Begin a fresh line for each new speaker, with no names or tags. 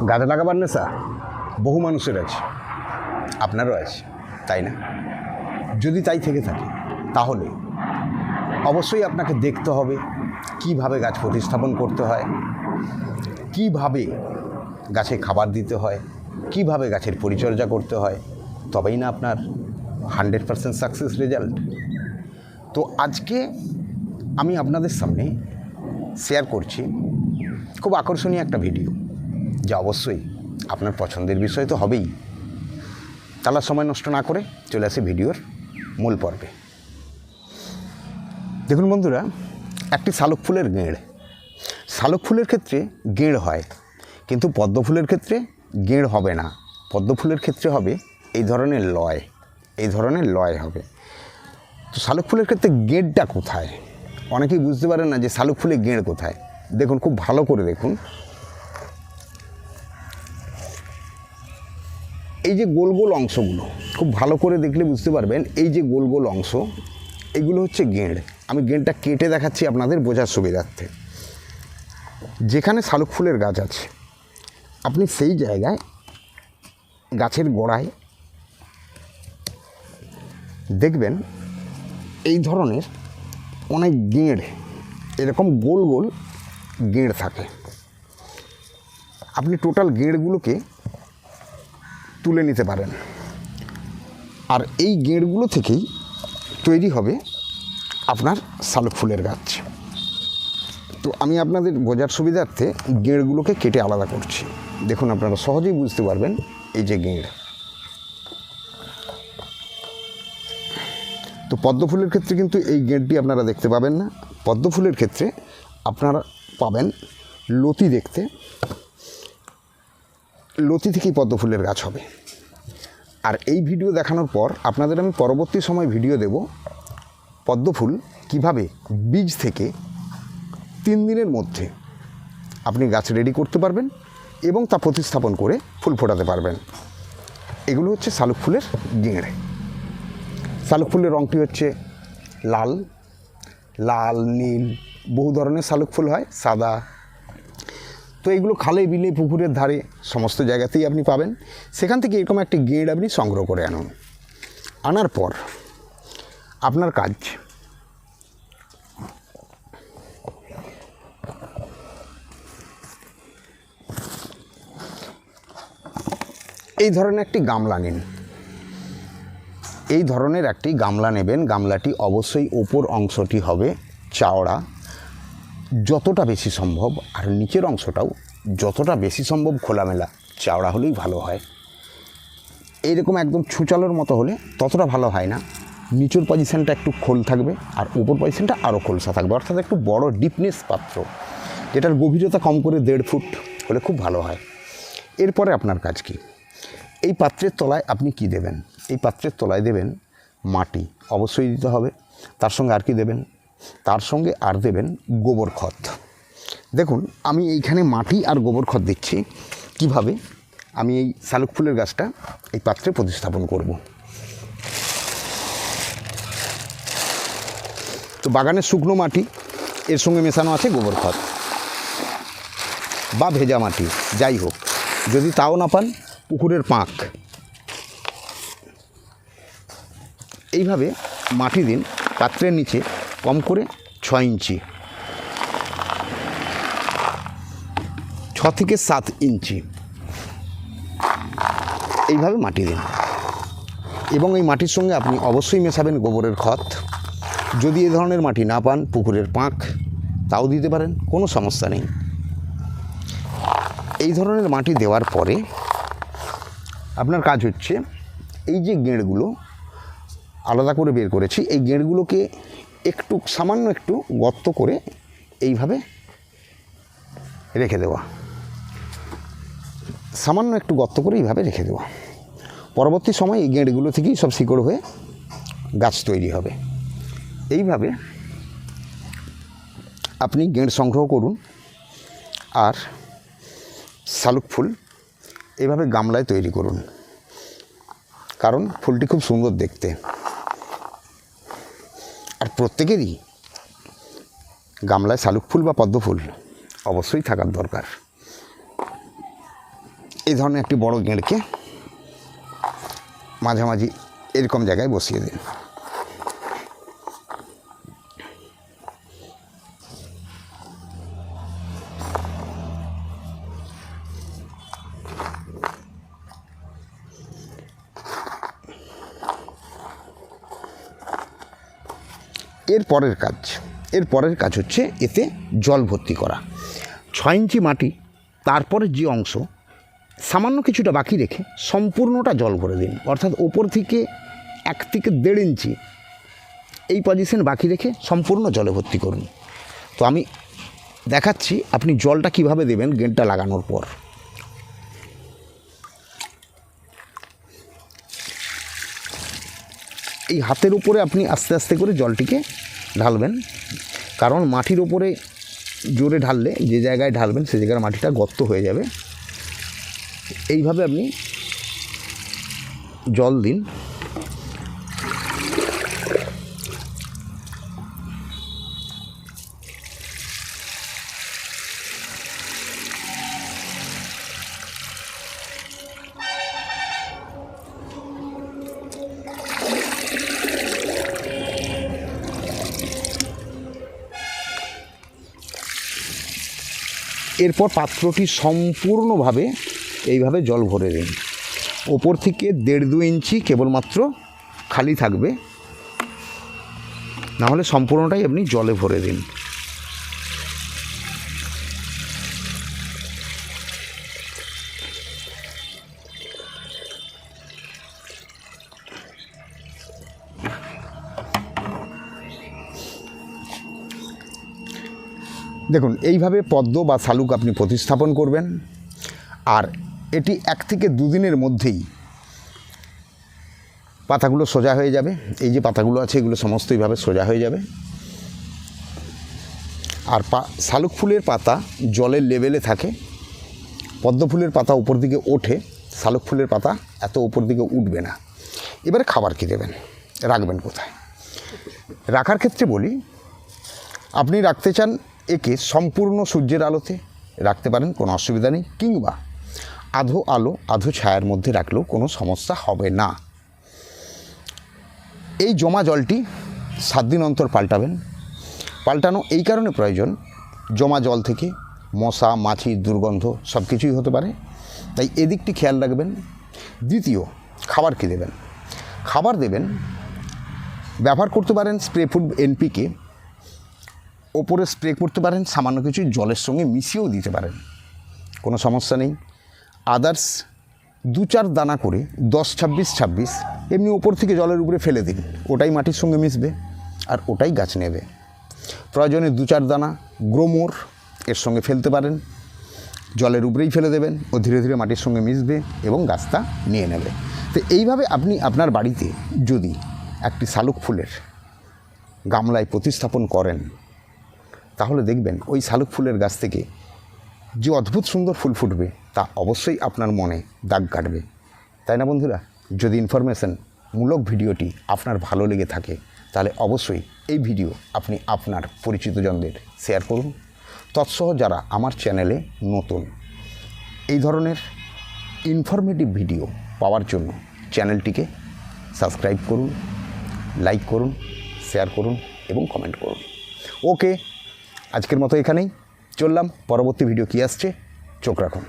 গাছ লাগাবার নেশা বহু মানুষের আছে, আপনারও আছে, তাই না? যদি তাই থেকে থাকে তাহলে অবশ্যই আপনাকে দেখতে হবে কিভাবে গাছ প্রতিস্থাপন করতে হয়, কিভাবে গাছে খাবার দিতে হয়, কিভাবে গাছের পরিচর্যা করতে হয়, তবেই না আপনার 100% সাকসেস রেজাল্ট। তো আজকে আমি আপনাদের সামনে শেয়ার করছি খুব আকর্ষণীয় একটা ভিডিও, যা অবশ্যই আপনার পছন্দের বিষয় তো হবেই। তাহলে সময় নষ্ট না করে চলে আসি ভিডিওর মূল পর্বে। দেখুন বন্ধুরা, একটি শালুক ফুলের গেঁড়, শালুক ফুলের ক্ষেত্রে গেঁড় হয়, কিন্তু পদ্ম ফুলের ক্ষেত্রে গেঁড় হবে না। পদ্ম ফুলের ক্ষেত্রে হবে এই ধরনের লয়, এই ধরনের লয় হবে। তো শালুক ফুলের ক্ষেত্রে গেঁড়টা কোথায়? অনেকেই বুঝতে পারেন না যে শালুক ফুলে গেঁড় কোথায়। দেখুন, খুব ভালো করে দেখুন, এই যে গোল গোল অংশগুলো খুব ভালো করে দেখলে বুঝতে পারবেন। এই যে গোল গোল অংশ, এগুলো হচ্ছে গেঁড়। আমি গেঁড়টা কেটে দেখাচ্ছি আপনাদের বোঝার সুবিধার্থে। যেখানে শালুক ফুলের গাছ আছে, আপনি সেই জায়গায় গাছের গোড়ায় দেখবেন এই ধরনের অনেক গেঁড়, এরকম গোল গোল গেঁড় থাকে। আপনি টোটাল গেঁড়গুলোকে তুলে নিতে পারেন, আর এই গেঁড়গুলো থেকেই তৈরি হবে আপনার শালুক ফুলের গাছ। তো আমি আপনাদের বোঝার সুবিধার্থে গেঁড়গুলোকে কেটে আলাদা করছি। দেখুন, আপনারা সহজেই বুঝতে পারবেন। এই যে গেঁড়, তো পদ্ম ফুলের ক্ষেত্রে কিন্তু এই গেঁড়টি আপনারা দেখতে পাবেন না। পদ্ম ফুলের ক্ষেত্রে আপনারা পাবেন লতি দেখতে, লতি থেকেই পদ্ম ফুলের গাছ হবে। আর এই ভিডিও দেখানোর পর আপনাদের আমি পরবর্তী সময় ভিডিও দেব পদ্ম ফুল কীভাবে বীজ থেকে 3 দিনের মধ্যে আপনি গাছ রেডি করতে পারবেন এবং তা প্রতিস্থাপন করে ফুল ফোটাতে পারবেন। এগুলো হচ্ছে শালুক ফুলের গেঁড়। শালুক ফুলের রঙটি হচ্ছে লাল, লাল, নীল, বহু ধরনের শালুক ফুল হয়, সাদা। তো এইগুলো খালে বিলে পুকুরের ধারে সমস্ত জায়গাতেই আপনি পাবেন। সেখান থেকে এরকম একটি গেঁড় আপনি সংগ্রহ করে আনুন। আনার পর আপনার কাজ এই ধরনের একটি গামলা নিন। এই ধরনের একটি গামলা নেবেন। গামলাটি অবশ্যই ওপর অংশটি হবে চওড়া যতটা বেশি সম্ভব, আর নিচের অংশটাও যতটা বেশি সম্ভব খোলামেলা চওড়া হলেই ভালো হয়। এইরকম একদম ছুচালোর মতো হলে ততটা ভালো হয় না। নিচের পজিশানটা একটু খোল থাকবে আর উপর পজিশানটা আরও খোলসা থাকবে, অর্থাৎ একটু বড় ডিপনেস পাত্র, যেটার গভীরতা কম করে 1.5 ফুট হলে খুব ভালো হয়। এরপরে আপনার কাজ কি? এই পাত্রের তলায় আপনি কি দেবেন? এই পাত্রের তলায় দেবেন মাটি, অবশ্যই দিতে হবে। তার সঙ্গে আর কি দেবেন? তার সঙ্গে আর দেবেন গোবর খত। দেখুন, আমি এইখানে মাটি আর গোবর খত দিচ্ছি। কিভাবে আমি এই শালুক ফুলের গাছটা এই পাত্রে প্রতিস্থাপন করব। তো বাগানের শুকনো মাটি, এর সঙ্গে মেশানো আছে গোবর খত বা ভেজা মাটি, যাই হোক। যদি তাও না পান, পুকুরের পাঁক, এইভাবে মাটি দিন পাত্রের নিচে কম করে 6 ইঞ্চি, 6 থেকে 7 ইঞ্চি এইভাবে মাটি দিন। এবং এই মাটির সঙ্গে আপনি অবশ্যই মেশাবেন গোবরের খত। যদি এ ধরনের মাটি না পান, পুকুরের পাঁক তাও দিতে পারেন, কোনো সমস্যা নেই। এই ধরনের মাটি দেওয়ার পরে আপনার কাজ হচ্ছে এই যে গেঁড়গুলো আলাদা করে বের করেছি, এই গেঁড়গুলোকে একটু সামান্য একটু গর্ত করে এইভাবে রেখে দেওয়া, সামান্য একটু গর্ত করে এইভাবে রেখে দেওয়া। পরবর্তী সময় এই গেঁড়গুলো থেকেই সব শিকড় হয়ে গাছ তৈরি হবে। এইভাবে আপনি গেঁড় সংগ্রহ করুন আর শালুক ফুল এইভাবে গামলায় তৈরি করুন, কারণ ফুলটি খুব সুন্দর দেখতে। আর প্রত্যেকেরই গামলায় শালুক ফুল বা পদ্ম ফুল অবশ্যই থাকার দরকার। এই ধরনের একটি বড় গেঁড়কে মাঝামাঝি এরকম জায়গায় বসিয়ে দিন। এর পরের কাজ হচ্ছে এতে জল ভর্তি করা। 6 ইঞ্চি মাটি, তারপরে যে অংশ সামান্য কিছুটা বাকি রেখে সম্পূর্ণটা জল ভরে দিন। অর্থাৎ ওপর থেকে 1 থেকে 1.5 ইঞ্চি এই পজিশন বাকি রেখে সম্পূর্ণ জলে ভর্তি করুন। তো আমি দেখাচ্ছি আপনি জলটা কিভাবে দেবেন গেঁটটা লাগানোর পর। এই হাতের উপরে আপনি আস্তে আস্তে করে জলটিকে ঢালবেন, কারণ মাটির ওপরে জোরে ঢাললে যে জায়গায় ঢালবেন সে জায়গার মাটিটা গর্ত হয়ে যাবে। এইভাবে আপনি জল দিন। এরপর পাত্রটি সম্পূর্ণভাবে এইভাবে জল ভরে দিন। ওপর থেকে 1.5-2 ইঞ্চি কেবলমাত্র খালি থাকবে, নাহলে সম্পূর্ণটাই আপনি জলে ভরে দিন। দেখুন, এইভাবে পদ্ম বা শালুক আপনি প্রতিস্থাপন করবেন, আর এটি 1 থেকে 2 দিনের মধ্যেই পাতাগুলো সোজা হয়ে যাবে। এই যে পাতাগুলো আছে এগুলো সমস্ত এইভাবে সোজা হয়ে যাবে। আর শালুক ফুলের পাতা জলের লেভেলে থাকে, পদ্ম ফুলের পাতা উপর দিকে ওঠে, শালুক ফুলের পাতা এত উপর দিকে উঠবে না। এবারে খাবার কী দেবেন, রাখবেন কোথায়? রাখার ক্ষেত্রে বলি, আপনি রাখতে চান একে সম্পূর্ণ সূর্যের আলোতে রাখতে পারেন, কোনো অসুবিধা নেই, কিংবা আধো আলো আধো ছায়ার মধ্যে রাখলেও কোনো সমস্যা হবে না। এই জমা জলটি 7 দিন অন্তর পাল্টাবেন। পাল্টানো এই কারণে প্রয়োজন, জমা জল থেকে মশা মাছির দুর্গন্ধ সব কিছুই হতে পারে, তাই এদিকটি খেয়াল রাখবেন। দ্বিতীয়, খাবার কী দেবেন? খাবার দেবেন, ব্যবহার করতে পারেন স্প্রে ফুড NPK, ওপরে স্প্রে করতে পারেন, সামান্য কিছু জলের সঙ্গে মিশিয়েও দিতে পারেন, কোনো সমস্যা নেই। আদার্স 2-4 দানা করে 10-26-26 এমনি ওপর থেকে জলের উপরে ফেলে দিন, ওটাই মাটির সঙ্গে মিশবে আর ওটাই গাছ নেবে। প্রয়োজনে 2-4 দানা গ্রোমোর এর সঙ্গে ফেলতে পারেন, জলের উপরেই ফেলে দেবেন, ও ধীরে ধীরে মাটির সঙ্গে মিশবে এবং গাছটা নিয়ে নেবে। তো এইভাবে আপনি আপনার বাড়িতে যদি একটি শালুক ফুলের গামলায় প্রতিস্থাপন করেন, তাহলে দেখবেন ওই শালুক ফুলের গাছ থেকে যে অদ্ভুত সুন্দর ফুল ফুটবে তা অবশ্যই আপনার মনে দাগ কাটবে, তাই না বন্ধুরা? যদি ইনফরমেশনমূলক ভিডিওটি আপনার ভালো লেগে থাকে তাহলে অবশ্যই এই ভিডিও আপনি আপনার পরিচিতজনদের শেয়ার করুন। তৎসহ যারা আমার চ্যানেলে নতুন, এই ধরনের ইনফরমেটিভ ভিডিও পাওয়ার জন্য চ্যানেলটিকে সাবস্ক্রাইব করুন, লাইক করুন, শেয়ার করুন এবং কমেন্ট করুন। ওকে, আজকের মতো এখানেই চললাম। পরবর্তী ভিডিও কী আসছে চোখ রাখুন।